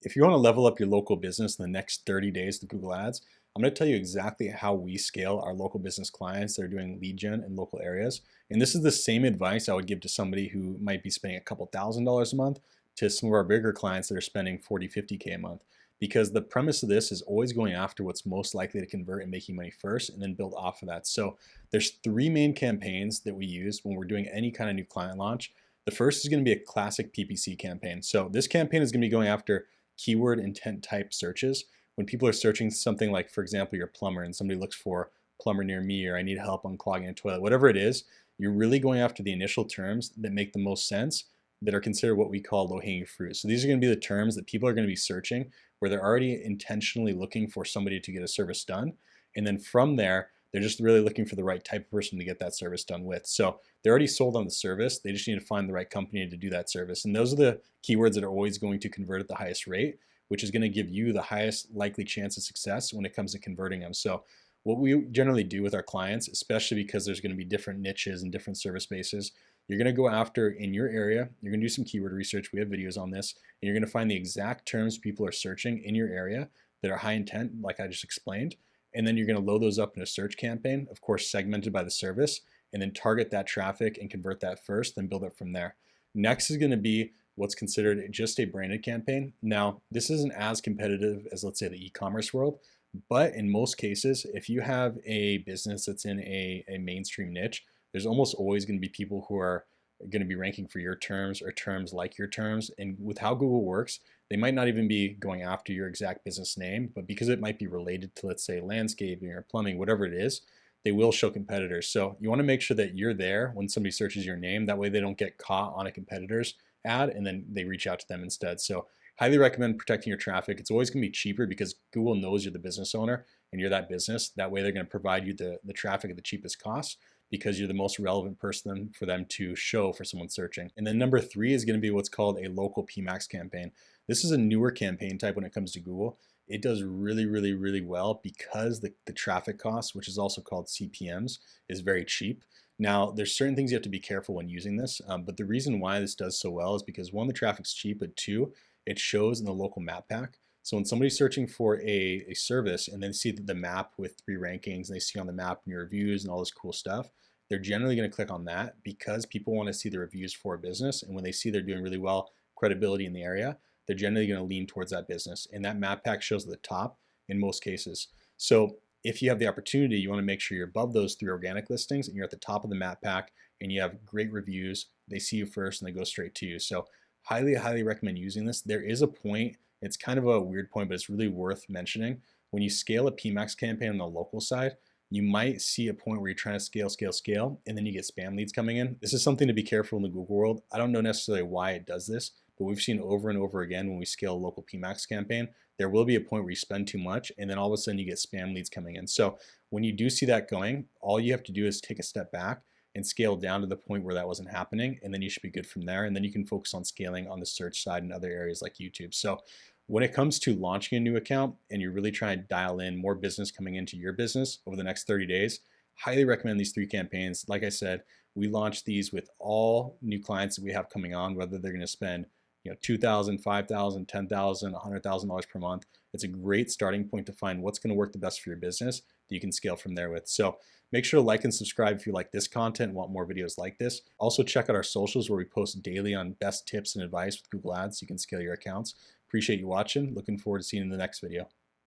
If you want to level up your local business in the next 30 days with Google Ads, I'm going to tell you exactly how we scale our local business clients that are doing lead gen in local areas. And this is the same advice I would give to somebody who might be spending a couple $1,000s a month to some of our bigger clients that are spending 40, 50K a month. Because the premise of this is always going after what's most likely to convert and making money first and then build off of that. So there's three main campaigns that we use when we're doing any kind of new client launch. The first is going to be a classic PPC campaign. So this campaign is going to be going after keyword intent type searches. When people are searching something like, for example, you're a plumber and somebody looks for plumber near me, or I need help unclogging a toilet, whatever it is, you're really going after the initial terms that make the most sense, that are considered what we call low-hanging fruit. So these are going to be the terms that people are going to be searching where they're already intentionally looking for somebody to get a service done. And then from there, they're just really looking for the right type of person to get that service done with. So they're already sold on the service. They just need to find the right company to do that service. And those are the keywords that are always going to convert at the highest rate, which is going to give you the highest likely chance of success when it comes to converting them. So what we generally do with our clients, especially because there's going to be different niches and different service bases, you're going to go after in your area, you're going to do some keyword research. We have videos on this, and you're going to find the exact terms people are searching in your area that are high intent, like I just explained. And then you're going to load those up in a search campaign, of course, segmented by the service, and then target that traffic and convert that first, then build it from there. Next is going to be what's considered just a branded campaign. Now, this isn't as competitive as, let's say, the e-commerce world, but in most cases, if you have a business that's in a mainstream niche, there's almost always going to be people who are going to be ranking for your terms or terms like your terms. And with how Google works, they might not even be going after your exact business name, but because it might be related to, let's say, landscaping or plumbing, whatever it is, they will show competitors. So you want to make sure that you're there when somebody searches your name. That way they don't get caught on a competitor's ad and then they reach out to them instead. So highly recommend protecting your traffic. It's always going to be cheaper because Google knows you're the business owner and you're that business. That way they're going to provide you the traffic at the cheapest cost, because you're the most relevant person for them to show for someone searching. And then number three is going to be what's called a local PMAX campaign. This is a newer campaign type when it comes to Google. It does really, really, really well because the traffic cost, which is also called CPMs, is very cheap. Now, there's certain things you have to be careful when using this, but the reason why this does so well is because one, the traffic's cheap, but two, it shows in the local map pack. So when somebody's searching for a service and then see the map with 3 rankings and they see on the map your reviews and all this cool stuff, they're generally going to click on that because people want to see the reviews for a business. And when they see they're doing really well, credibility in the area, they're generally going to lean towards that business. And that map pack shows at the top in most cases. So if you have the opportunity, you want to make sure you're above those 3 organic listings and you're at the top of the map pack and you have great reviews. They see you first and they go straight to you. So highly, highly recommend using this. There is a point, it's kind of a weird point, but it's really worth mentioning. When you scale a PMAX campaign on the local side, you might see a point where you're trying to scale, and then you get spam leads coming in. This is something to be careful in the Google world. I don't know necessarily why it does this, but we've seen over and over again when we scale a local PMAX campaign, there will be a point where you spend too much, and then all of a sudden you get spam leads coming in. So when you do see that going, all you have to do is take a step back and scale down to the point where that wasn't happening, and then you should be good from there. And then you can focus on scaling on the search side and other areas like YouTube. So when it comes to launching a new account and you're really trying to dial in more business coming into your business over the next 30 days, highly recommend these 3 campaigns. Like I said, we launch these with all new clients that we have coming on, whether they're going to spend $2,000, $5,000, $10,000, $100,000 per month. It's a great starting point to find what's going to work the best for your business that you can scale from there with. So make sure to like and subscribe if you like this content and want more videos like this. Also check out our socials where we post daily on best tips and advice with Google Ads so you can scale your accounts. Appreciate you watching. Looking forward to seeing you in the next video.